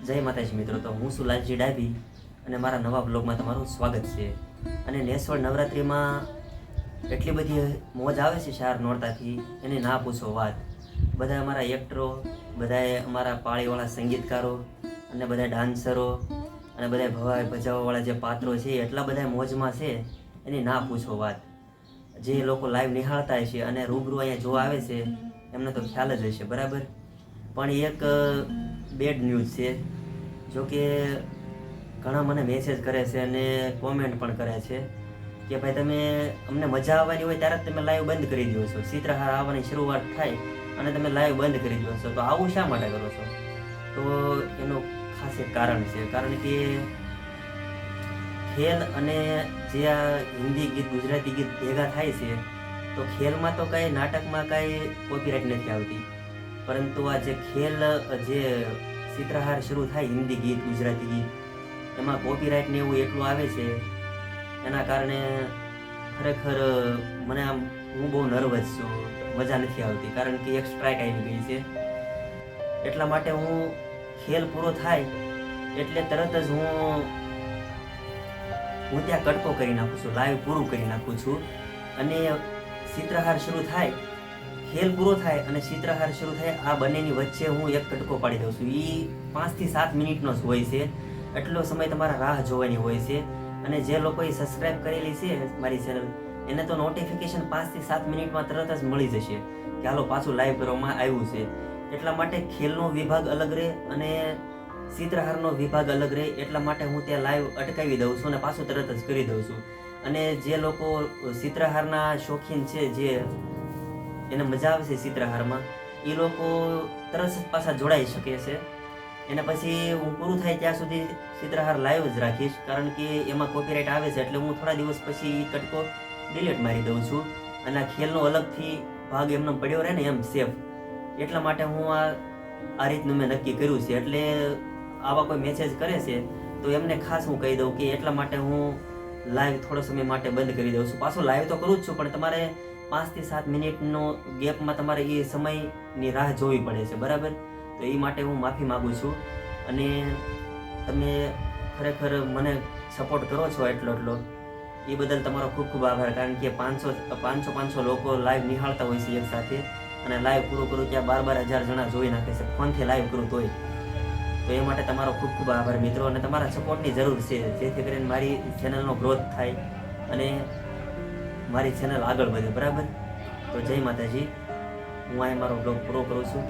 જય માતાજી મિત્રો, તો હું છું લાલજી ડાભી અને મારા નવા બ્લોગમાં તમારું સ્વાગત છે. અને નેસવડ નવરાત્રિમાં એટલી બધી મોજ આવે છે શાર નોરતાથી, એની ના પૂછો વાત. બધા અમારા એક્ટરો, બધાએ અમારા પાળીવાળા સંગીતકારો અને બધા ડાન્સરો અને બધા ભવાઈ ભજાવવાવાળા જે પાત્રો છે એટલા બધા મોજમાં છે, એની ના પૂછો વાત. જે લોકો લાઈવ નિહાળતા હશે અને રૂબરૂ અહીંયા જોવા આવે છે એમને તો ખ્યાલ જ હશે, બરાબર. પણ એક બેડ ન્યૂઝ છે. જો કે ઘણા મને મેસેજ કરે છે અને કોમેન્ટ પણ કરે છે કે ભાઈ તમે અમને મજા આવવાની હોય ત્યારે જ તમે લાઈવ બંધ કરી દો છો, ચિત્રહાર આવવાની શરૂઆત થાય અને તમે લાઈવ બંધ કરી દો છો, તો આવું શા માટે કરો છો? તો એનું ખાસ એક કારણ છે. કારણ કે ખેલ અને જે આ હિન્દી ગીત ગુજરાતી ગીત ભેગા થાય છે, તો ખેલમાં તો કાંઈ નાટકમાં કાંઈ કોપીરાઇટ નથી આવતી, પરંતુ આ જે ખેલ જે ચિત્રહાર શરૂ થાય હિન્દી ગીત ગુજરાતી ગીત, એમાં કોપીરાઇટ ને એવું એટલું આવે છે, એના કારણે ખરેખર મને આમ હું બહુ નર્વસ છું, મજા નથી આવતી. કારણ કે એક સ્ટ્રાઇક આવી ગઈ છે, એટલા માટે હું ખેલ પૂરો થાય એટલે તરત જ હું ત્યાં કટકો કરી નાખું છું, લાઈવ પૂરું કરી નાખું છું. અને ચિત્રહાર શરૂ થાય, ખેલ પૂરો થાય અને ચિત્રહાર શરૂ થાય, આ બંનેની વચ્ચે હું એક કટકો પાડી દઉં છું. એ 5 થી 7 મિનિટનો જ હોય છે, એટલો સમય તમારા રાહ જોવાની હોય છે. અને જે લોકોએ સબસ્ક્રાઇબ કરેલી છે મારી ચેનલ, એને તો નોટિફિકેશન 5 થી 7 મિનિટમાં તરત જ મળી જશે કે હાલો પાછું લાઈવ કરવામાં આવ્યું છે. એટલા માટે ખેલનો વિભાગ અલગ રહે અને ચિત્રહારનો વિભાગ અલગ રહે, એટલા માટે હું ત્યાં લાઈવ અટકાવી દઉં છું અને પાછું તરત જ કરી દઉં છું. અને જે લોકો ચિત્રહારના શોખીન છે, જે એને મજા આવે છે ચિત્રહારમાં, એ લોકો તરત જ પાછા જોડાઈ શકે છે. એને પછી હું પૂરું થાય ત્યાં સુધી ચિત્રહાર લાઈવ જ રાખીશ, કારણ કે એમાં કોપીરાઇટ આવે છે, એટલે હું થોડા દિવસ પછી કટકો ડિલીટ મારી દઉં છું. અને આ ખેલનો અલગથી ભાગ એમને પડ્યો રહે ને એમ સેફ, એટલા માટે હું આ રીતનું મેં નક્કી કર્યું છે. એટલે આવા કોઈ મેસેજ કરે છે તો એમને ખાસ હું કહી દઉં કે એટલા માટે હું લાઈવ થોડો સમય માટે બંધ કરી દઉં છું. પાછું લાઈવ તો કરું જ છું, પણ તમારે 5 થી 7 મિનિટનો ગેપમાં તમારે એ સમયની રાહ જોવી પડે છે, બરાબર. તો એ માટે હું માફી માગું છું. અને તમે ખરેખર મને સપોર્ટ કરો છો એટલો એ બદલ તમારો ખૂબ ખૂબ આભાર. કારણ કે 500 લોકો લાઈવ નિહાળતા હોય છે એક સાથે, અને લાઈવ પૂરું કરું ત્યાં 12,000 જણા જોઈ નાખે છે ફોનથી લાઈવ કરું તોય. તો એ માટે તમારો ખૂબ ખૂબ આભાર મિત્રો, અને તમારા સપોર્ટની જરૂર છે, જેથી કરીને મારી ચેનલનો ગ્રોથ થાય અને મારી ચેનલ આગળ વધે, બરાબર. તો જય માતાજી. હું અહીં મારો બ્લોગ પૂરો કરું છું.